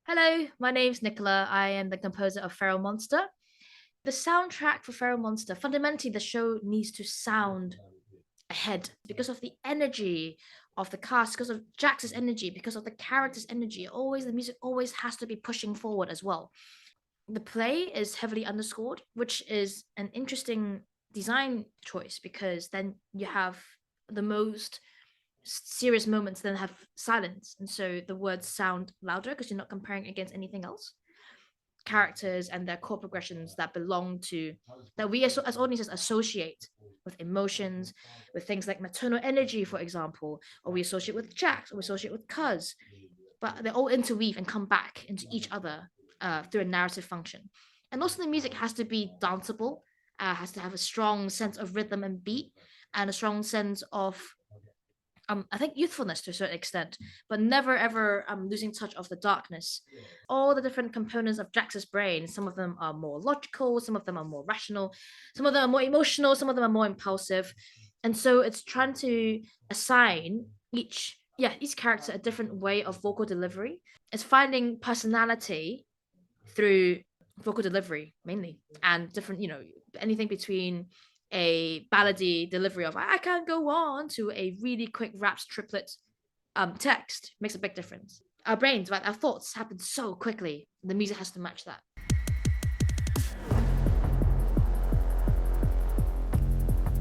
Hello, my name's Nicola. I am the composer of Feral Monster. The soundtrack for Feral Monster, fundamentally, the show needs to sound ahead because of the energy of the cast, because of Jax's energy, because of the character's energy. Always, the music always has to be pushing forward as well. The play is heavily underscored, which is an interesting design choice because then you have the most serious moments then have silence, and so the words sound louder because you're not comparing against anything else. Characters and their core progressions that belong to that we as audiences associate with emotions, with things like maternal energy, for example, or we associate with Jax, or we associate with Cuz, but they all interweave and come back into each other through a narrative function. And also, the music has to be danceable, has to have a strong sense of rhythm and beat, and a strong sense of I think youthfulness to a certain extent, but never ever losing touch of the darkness. All the different components of Jax's brain, some of them are more logical, some of them are more rational, some of them are more emotional, some of them are more impulsive. And so it's trying to assign each character a different way of vocal delivery. It's finding personality through vocal delivery mainly, and different, anything between a ballady delivery of "I can't go on" to a really quick raps triplet text makes a big difference. Our brains, right, our thoughts happen so quickly. The music has to match that.